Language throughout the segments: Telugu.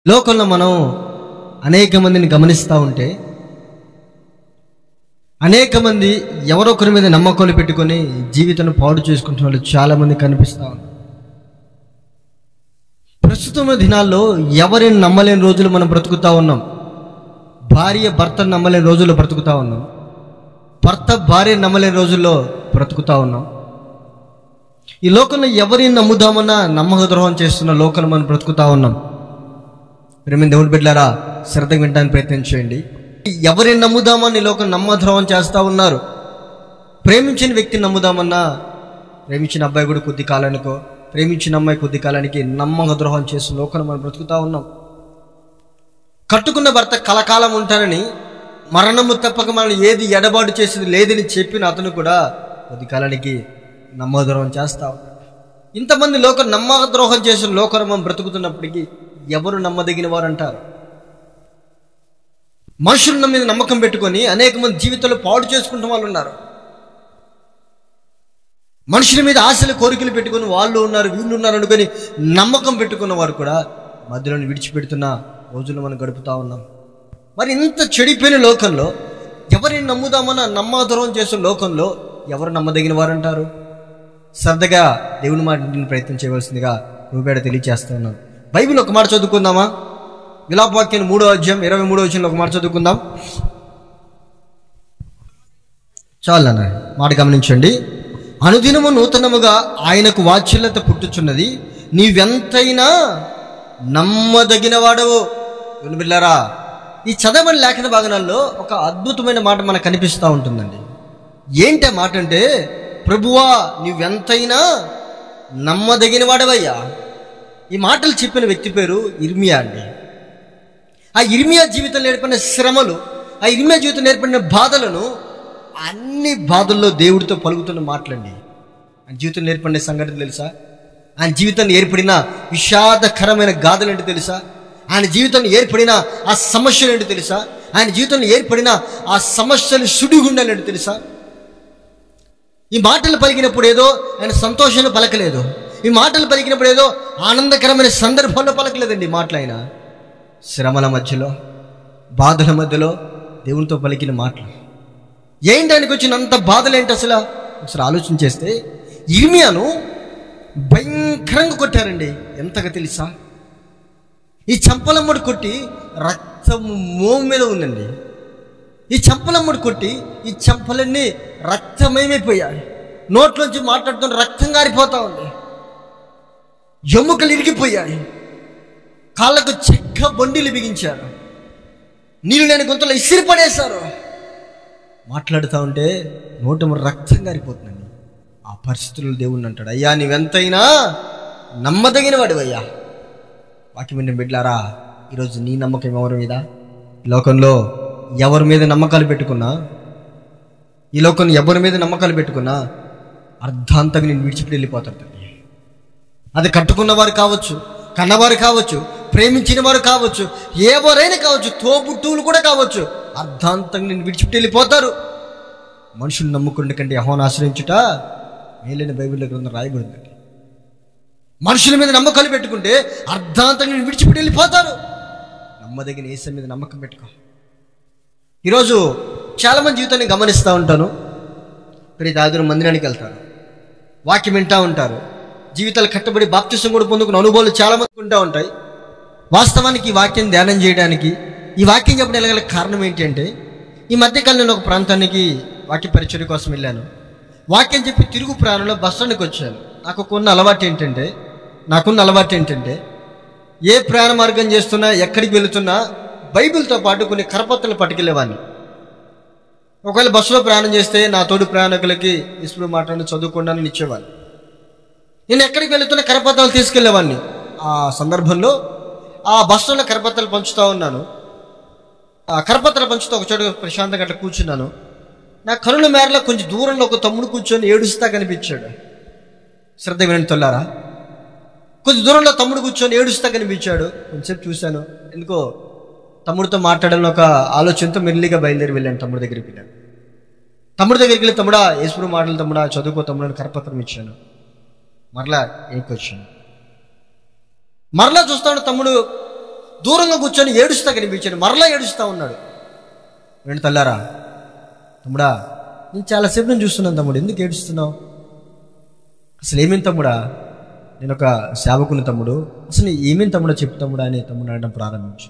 లోకంలో మనం అనేక మందిని గమనిస్తూ ఉంటే అనేక మంది ఎవరొకరి మీద నమ్మకాలు పెట్టుకొని జీవితాన్ని పాడు చేసుకుంటున్న వాళ్ళు చాలామంది కనిపిస్తూ ఉన్నారు. ప్రస్తుతం దినాల్లో ఎవరిని నమ్మలేని రోజులు మనం బ్రతుకుతూ ఉన్నాం. భార్య భర్తను నమ్మలేని రోజుల్లో బ్రతుకుతూ ఉన్నాం. భర్త భార్యను నమ్మలేని రోజుల్లో బ్రతుకుతూ ఉన్నాం. ఈ లోకంలో ఎవరిని నమ్ముదామన్నా నమ్మక ద్రోహం చేస్తున్న లోకంలో మనం బ్రతుకుతూ ఉన్నాం. ప్రేమ దేవుని బిడ్డలారా, శ్రద్ధగా వినడానికి ప్రయత్నం చేయండి. ఎవరిని నమ్ముదామని లోకం నమ్మద్రోహం చేస్తూ ఉన్నారు. ప్రేమించిన వ్యక్తిని నమ్ముదామన్నా ప్రేమించిన అబ్బాయి కూడా కొద్ది కాలానికో, ప్రేమించిన అమ్మాయి కొద్ది కాలానికి నమ్మక ద్రోహం చేస్తున్న లోకంలో మనం బ్రతుకుతూ ఉన్నాం. కట్టుకున్న భర్త కలకాలం ఉంటానని, మరణము తప్పక మనల్ని ఏది ఎడబాటు చేసేది లేదని చెప్పిన అతను కూడా కొద్ది కాలానికి నమ్మక ద్రోహం చేస్తా ఉన్నాడు. ఇంతమంది లోకం నమ్మక ద్రోహం చేసిన లోకం మనం బ్రతుకుతున్నప్పటికీ ఎవరు నమ్మదగిన వారు అంటారు? మనుషుల మీద నమ్మకం పెట్టుకొని అనేక మంది జీవితాలు పాడు చేసుకుంటున్న వాళ్ళు ఉన్నారు. మనుషుల మీద ఆశలు కోరికలు పెట్టుకుని వాళ్ళు ఉన్నారు, వీళ్ళు ఉన్నారు అనుకొని నమ్మకం పెట్టుకున్న వారు కూడా మధ్యలో విడిచిపెడుతున్న రోజులు మనం గడుపుతా ఉన్నాం. మరి ఇంత చెడిపోయిన లోకంలో ఎవరిని నమ్ముదామన్నా నమ్మద్రోహం చేసే లోకంలో ఎవరు నమ్మదగిన వారు అంటారు? శ్రద్ధగా దేవుని మాట ప్రయత్నం చేయవలసిందిగా రూపేడ తెలియజేస్తా ఉన్నాను. బైబిల్ ఒక మాట చదువుకుందామా? విలాపవాక్యం 3వ అధ్యాయం 23వ వచనంలో ఒక మాట చదువుకుందాం. చాలన్న మాట గమనించండి. అనుదినము నూతనముగా ఆయనకు వాత్సల్యత పుట్టుచున్నది, నీవెంతైనా నమ్మదగిన వాడవు. వినబిల్లారా, ఈ చదవని లేఖన భాగనాల్లో ఒక అద్భుతమైన మాట మనకు కనిపిస్తూ ఉంటుందండి. ఏంటి ఆ మాట అంటే, ప్రభువా నీవెంతైనా నమ్మదగిన వాడవయ్యా. ఈ మాటలు చెప్పిన వ్యక్తి పేరు ఇర్మియా అండి. ఆ ఇర్మియా జీవితం నేర్పడిన శ్రమలు, ఆ ఇర్మియా జీవితం నేర్పడిన బాధలను, అన్ని బాధల్లో దేవుడితో పలుకుతున్న మాటలండి. ఆయన జీవితం నేర్పడిన సంగతి తెలుసా? ఆయన జీవితాన్ని ఏర్పడిన విషాదకరమైన గాథలు ఏంటి తెలుసా? ఆయన జీవితాన్ని ఏర్పడిన ఆ సమస్యలు ఏంటి తెలుసా? ఆయన జీవితంలో ఏర్పడిన ఆ సమస్యలు సుడిగుండాలు ఏంటి తెలుసా? ఈ మాటలు పలికినప్పుడు ఏదో ఆయన సంతోషాన్ని పలకలేదు. ఈ మాటలు పలికినప్పుడు ఏదో ఆనందకరమైన సందర్భంలో పలకలేదండి. ఈ మాటలు ఆయన శ్రమల మధ్యలో, బాధల మధ్యలో దేవునితో పలికిన మాటలు. ఏంటి ఆయనకు వచ్చిన అంత బాధలు ఏంటి అసలు? ఒకసారి ఆలోచన చేస్తే ఇర్మియాను భయంకరంగా కొట్టారండి. ఎంతగా తెలుసా? ఈ చంపలమ్మడు కొట్టి రక్తం మోము మీద ఉందండి. ఈ చంపలమ్మడు కొట్టి ఈ చంపలన్నీ రక్తమయమైపోయాయి. నోట్లోంచి మాట్లాడుతున్న రక్తం గారిపోతా ఉంది. ఎముకలు ఇరిగిపోయాయి. కాళ్ళకు చెక్క బొండిలు బిగించారు. నీళ్ళు లేని గొంతులో ఇసిరి పడేశారు. మాట్లాడుతూ ఉంటే నోట రక్తం గారిపోతుందండి. ఆ పరిస్థితుల్లో దేవుణ్ణి అంటాడు, అయ్యా నీవెంతైనా నమ్మదగిన వాడివయ్యా. వాక్యం విన్న బిడ్డలారా, ఈరోజు నీ నమ్మకం ఎవరి మీద? లోకంలో ఎవరి మీద నమ్మకాలు పెట్టుకున్నా, ఈ లోకంలో ఎవరి మీద నమ్మకాలు పెట్టుకున్నా అర్ధాంతంగా నేను విడిచిపెట్టి వెళ్ళిపోతాడు. అది కట్టుకున్న వారు కావచ్చు, కన్నవారు కావచ్చు, ప్రేమించిన వారు కావచ్చు, ఎవరైనా కావచ్చు, తోబుట్టువులు కూడా కావచ్చు, అర్ధాంతంగా నేను విడిచిపెట్టి వెళ్ళిపోతారు. మనుషులు నమ్ముకునే కంటే యెహోవాను ఆశ్రయించుట మేలైన బైబిల్లో గ్రంథం రాయబడిందండి. మనుషుల మీద నమ్మకాలు పెట్టుకుంటే అర్ధాంతంగా నేను విడిచిపెట్టి వెళ్ళిపోతారు. నమ్మదగిన యేసు మీద నమ్మకం పెట్టుకో. ఈరోజు చాలామంది జీవితాన్ని గమనిస్తూ ఉంటాను. ప్రతి ఆదివారం మందిరానికి వెళ్తారు, వాక్యం వింటూ ఉంటారు, జీవితాలు కట్టబడి బాప్తిసం కూడా పొందుకున్న అనుభవాలు చాలామంది ఉంటా ఉంటాయి. వాస్తవానికి ఈ వాక్యం ధ్యానం చేయడానికి, ఈ వాక్యం చెప్పడం వెళ్ళగల కారణం ఏంటి అంటే, ఈ మధ్యకాలం నేను ఒక ప్రాంతానికి వాక్య పరిచర్య కోసం వెళ్ళాను. వాక్యం చెప్పి తిరుగు ప్రయాణంలో బస్ స్టాండ్కి వచ్చాను. నాకున్న అలవాటు ఏంటంటే ఏ ప్రయాణ మార్గం చేస్తున్నా, ఎక్కడికి వెళుతున్నా బైబిల్తో పాటు కొన్ని కరపత్రాలు పట్టుకెళ్ళేవాడిని. ఒకవేళ బస్సులో ప్రయాణం చేస్తే నా తోడు ప్రయాణికులకి ఇసుడు మాట్లాడి చదువుకోండి ఇచ్చేవాడిని. నేను ఎక్కడికి వెళుతున్న కరపత్రాలు తీసుకెళ్లేవాడిని. ఆ సందర్భంలో ఆ బస్సులో కరపత్రాలు పంచుతూ ఉన్నాను. ఆ కరపత్రాలు పంచుతూ ఒక చోట ప్రశాంతంగా అట్లా కూర్చున్నాను. నా కనుల మేరలో కొంచెం దూరంలో ఒక తమ్ముడు కూర్చొని ఏడుస్తా కనిపించాడు. శ్రద్ధ వినండి తొల్లారా. కొంచెం దూరంలో తమ్ముడు కూర్చొని ఏడుస్తా కనిపించాడు. కొంచెంసేపు చూశాను. ఎందుకో తమ్ముడితో మాట్లాడాలని ఒక ఆలోచనతో మెల్లిగా బయలుదేరి వెళ్ళాను. తమ్ముడి దగ్గరికి వెళ్ళాను. తమ్ముడి దగ్గరికి వెళ్ళి, తమ్ముడా యేసు మాటలు తమ్ముడా చదువుకో తమ్ముడు అని కరపత్రం ఇచ్చాను. మరలా ఏకొచ్చాను. మరలా చూస్తాడు తమ్ముడు దూరంగా కూర్చొని ఏడుస్తా కనిపించాడు, మరలా ఏడుస్తూ ఉన్నాడు. రెండు తల్లారా, తమ్ముడా నేను చాలాసేపు నేను చూస్తున్నాను తమ్ముడు, ఎందుకు ఏడుస్తున్నావు? అసలు ఏమేం తమ్ముడా? నేను ఒక సేవకుని తమ్ముడు, అసలు ఏమేం తమ్ముడా చెప్పు తమ్ముడా అని తమ్ముడు అనడం ప్రారంభించు.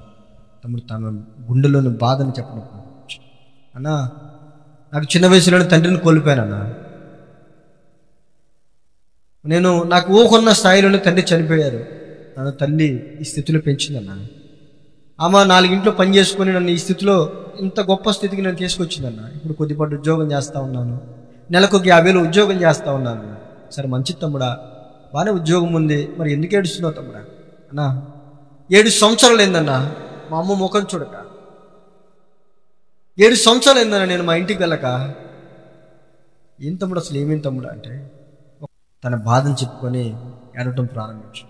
తమ్ముడు తన గుండెలోని బాధని చెప్పడం ప్రారంభించు. అన్నా, నాకు చిన్న వయసులోనే తండ్రిని కోల్పోయానన్నా. నాకు ఊహకున్న స్థాయిలోనే తండ్రి చనిపోయారు. నన్ను తల్లి ఈ స్థితిలో పెంచిందన్నా. ఆమె 4 ఇంట్లో పని చేసుకొని నన్ను ఈ స్థితిలో ఇంత గొప్ప స్థితికి నేను తీసుకొచ్చిందన్నా. ఇప్పుడు కొద్దిపాటు ఉద్యోగం చేస్తూ ఉన్నాను, నెలకు 50,000 ఉద్యోగం చేస్తూ ఉన్నాను. సరే మంచిది తమ్ముడా, బాగానే ఉద్యోగం ఉంది, మరి ఎందుకు ఏడుస్తున్నావు తమ్ముడా? అన్నా 7 సంవత్సరాలు అయిందన్నా మా అమ్మ ముఖం చూడక. 7 సంవత్సరాలు అయిందన్నా నేను మా ఇంటికి వెళ్ళక. ఏం తమ్ముడు అసలు ఏమేం తమ్ముడా అంటే తన బాధను చెప్పుకొని ఏడవటం ప్రారంభించు.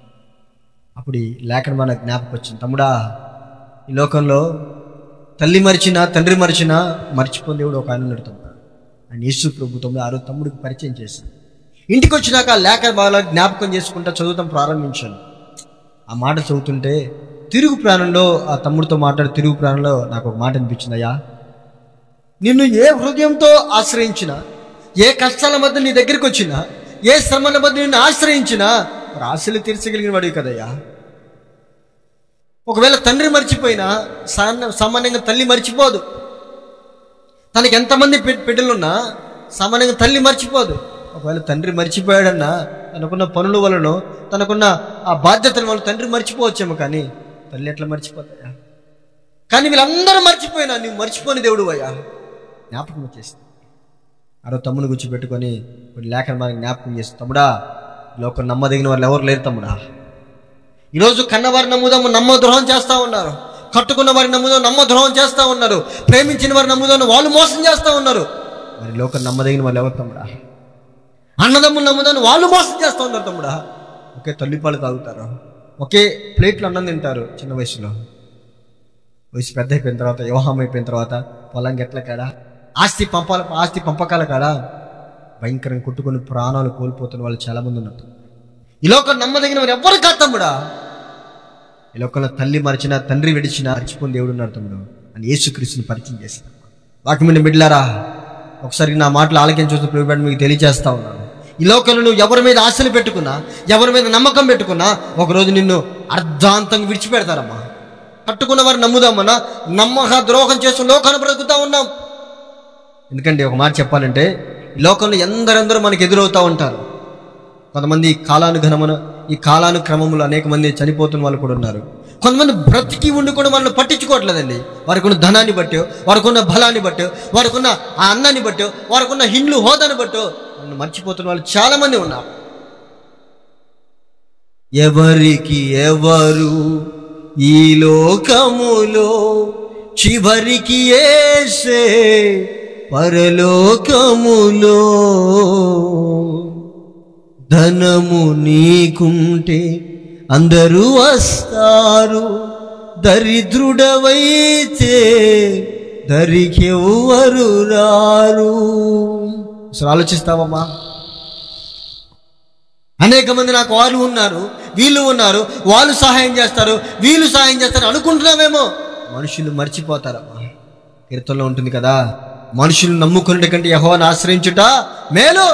అప్పుడు ఈ లేఖనం మనకు జ్ఞాపకం వచ్చింది. తమ్ముడా, ఈ లోకంలో తల్లి మరిచినా తండ్రి మరిచినా మర్చిపోయిన దేవుడు ఒక ఆయన ఉన్నాడు తమ్ముడు. ఆయన యేసు ప్రభు. తమ్ముడికి పరిచయం చేశాను. ఇంటికి వచ్చినాక లేఖ బాగా జ్ఞాపకం చేసుకుంటా చదువుతాం ప్రారంభించాను. ఆ మాట చదువుతుంటే తిరుగు ప్రాణంలో ఆ తమ్ముడితో మాట్లాడే తిరుగు ప్రాణంలో నాకు ఒక మాట అనిపించింది. అయ్యా, నిన్ను ఏ హృదయంతో ఆశ్రయించినా, ఏ కష్టాల మధ్య నీ దగ్గరికి వచ్చినా, ఏ శ్రమల మధ్య నిన్ను ఆశ్రయించినా మరి ఆశలు తీర్చగలిగిన వాడివి కదయ్యా. ఒకవేళ తండ్రి మర్చిపోయినా సామాన్యంగా తల్లి మర్చిపోదు. తనకి ఎంతమంది బిడ్డలున్నా సామాన్యంగా తల్లి మర్చిపోదు. ఒకవేళ తండ్రి మర్చిపోయాడన్నా తనకున్న పనుల వలన, తనకున్న ఆ బాధ్యతల వల్ల తండ్రి మర్చిపోవచ్చేమో, కానీ తల్లి ఎట్లా మర్చిపోతాయా? కానీ వీళ్ళందరూ మర్చిపోయినా నువ్వు మర్చిపోని దేవుడు అయ్యా. జ్ఞాపకం వచ్చేసింది. తమ్ముని కూర్చోబెట్టుకొని కొన్ని లేఖను మనకి జ్ఞాపకం చేసి, తమ్ముడా, లోకం నమ్మదగిన వాళ్ళు ఎవరు లేరు తమ్ముడా. ఈరోజు కన్నవారి నమ్మద్రోహం చేస్తూ ఉన్నారు, కట్టుకున్న వారి నమ్మద్రోహం చేస్తూ ఉన్నారు, ప్రేమించిన వారి నమ్ముదాన్ని వాళ్ళు మోసం చేస్తూ ఉన్నారు. మరి లోకం నమ్మదగిన వాళ్ళు ఎవరు తమ్ముడా? అన్నదమ్ములు నమ్ముదాన్ని వాళ్ళు మోసం చేస్తూ ఉన్నారు తమ్ముడా. ఒకే తల్లిపాలు తాగుతారు, ఒకే ప్లేట్లు అన్నం తింటారు. చిన్న వయసు పెద్ద అయిపోయిన తర్వాత, వివాహం అయిపోయిన తర్వాత పొలం గెట్ల కాడా, ఆస్తి పంపకాల కాడా భయంకరంగా కొట్టుకుని ప్రాణాలు కోల్పోతున్న వాళ్ళు చాలా మంది ఉన్నారు. ఈ లోకం నమ్మదగిన వారు ఎవరు కాదు తమ్ముడా. ఈ లోకంలో తల్లి మరిచినా తండ్రి విడిచినా మర్చిపోయిన దేవుడు ఉన్నారు తమ్ముడు అని యేసుక్రీస్తుని పరిచయం చేశారు. వాక్యమైన బిడ్డలారా, ఒకసారి నా మాటలు ఆలకించి చూస్తూ ప్రభువు మీకు తెలియజేస్తా ఉన్నాను. ఈ లోకంలో నువ్వు ఎవరి మీద ఆశలు పెట్టుకున్నా, ఎవరి మీద నమ్మకం పెట్టుకున్నా ఒకరోజు నిన్ను అర్ధాంతంగా విడిచిపెడతారమ్మా. కట్టుకున్న వారు నమ్ముదామన్నా నమ్మక ద్రోహం చేస్తూ లోకాన్ని బ్రతుకుతా ఉన్నాం. ఎందుకంటే ఒక మాట చెప్పాలంటే, ఈ లోకంలో ఎందరెందరూ మనకు ఎదురవుతూ ఉంటారు. కొంతమంది ఈ కాలానుక్రమంలో అనేక మంది చనిపోతున్న వాళ్ళు కూడా ఉన్నారు. కొంతమంది బ్రతికి ఉండి కూడా మనల్ని పట్టించుకోవట్లేదండి. వారికి ఉన్న ధనాన్ని బట్టో, వారికి ఉన్న బలాన్ని బట్టో, వారికి ఉన్న ఆ అన్నాన్ని బట్టో, వారికి ఉన్న హిండ్లు హోదాన్ని బట్టో మనల్ని మర్చిపోతున్న వాళ్ళు చాలా మంది ఉన్నారు. ఎవరికి ఎవరు ఈ లోకములో చివరికి యేసే పరలోకములో. ధనము నీకుంటే అందరూ వస్తారు, దరిద్రుడవైతే దరికెవ్వరు రారు. అసలు ఆలోచిస్తావమ్మా? అనేక మంది నాకు వాళ్ళు ఉన్నారు, వీళ్ళు ఉన్నారు, వాళ్ళు సహాయం చేస్తారు, వీళ్ళు సహాయం చేస్తారు అనుకుంటున్నావేమో. మనుషులు మర్చిపోతారమ్మా. కీర్తనలో ఉంటుంది కదా, మనుషులు నమ్ముకునే కంటే యెహోవాను ఆశ్రయించుట మేలు.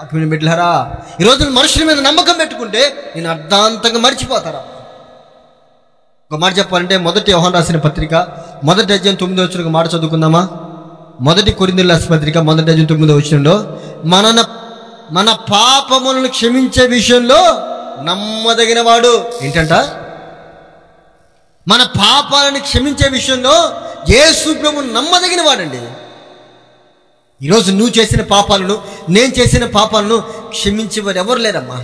ఆత్మీయ బిడ్డలారా, ఈరోజు మనుషుల మీద నమ్మకం పెట్టుకుంటే నేను అర్ధాంతంగా మర్చిపోతారా. ఒక మాట చెప్పాలంటే, మొదటి యోహాను రాసిన పత్రిక 1వ అధ్యాయం 9వ వచనం మాట చదువుకుందామా? 1 కొరింథీయులకు రాసిన పత్రిక 1వ అధ్యాయం 9వ వచనంలో, మన పాపములను క్షమించే విషయంలో నమ్మదగిన వాడు. ఏంటంట? మన పాపాలను క్షమించే విషయంలో యేసు ప్రభు నమ్మదగిన వాడండి. ఈరోజు నువ్వు చేసిన పాపాలను, నేను చేసిన పాపాలను క్షమించేవారు ఎవరు లేరమ్మా.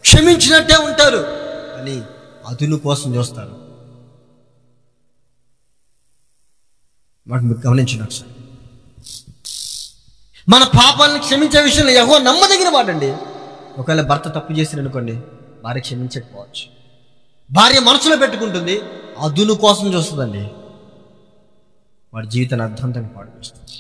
క్షమించినట్టే ఉంటారు అని అదును కోసం చూస్తారు. వాటిని మీరు గమనించండి ఒకసారి. మన పాపాలను క్షమించే విషయంలో యెహోవా నమ్మదగిన వాడండి. ఒకవేళ భర్త తప్పు చేసిన అనుకోండి, భార్య క్షమించకపోవచ్చు. భార్య మనసులో పెట్టుకుంటుంది, అదును కోసం చూస్తుందండి. వాడి జీవితాన్ని అర్థంతంగా పాడు చేస్తుంది.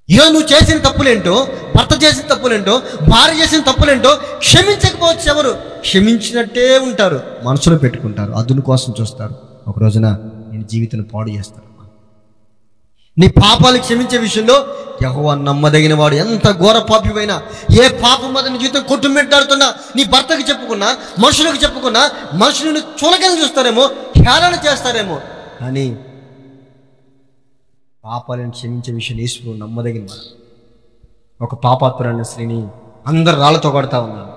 నువ్వు చేసిన తప్పులేంటో, భర్త చేసిన తప్పులేంటో, భార్య చేసిన తప్పులేంటో క్షమించకపోవచ్చు. ఎవరు క్షమించినట్టే ఉంటారు, మనసులో పెట్టుకుంటారు, అదును కోసం చూస్తారు. ఒక రోజున నేను జీవితాన్ని పాడు చేస్తారు. నీ పాపాలు క్షమించే విషయంలో యెహోవా నమ్మదగిన వాడు. ఎంత ఘోర పాపివైనా, ఏ పాపం మీద నీ జీవితం కొట్టుమిట్టాడుతున్నా, నీ భర్తకి చెప్పుకున్నా, మనుషులకు చెప్పుకున్నా, మనుషులను చులకన చూస్తారేమో, హేళన చేస్తారేమో, కానీ పాపాలను క్షమించే విషయం యేసు నమ్మదగిన వాడు. ఒక పాపాత్మురాలైన స్త్రీని అందరు రాళ్లతో కొడతా ఉన్నారు.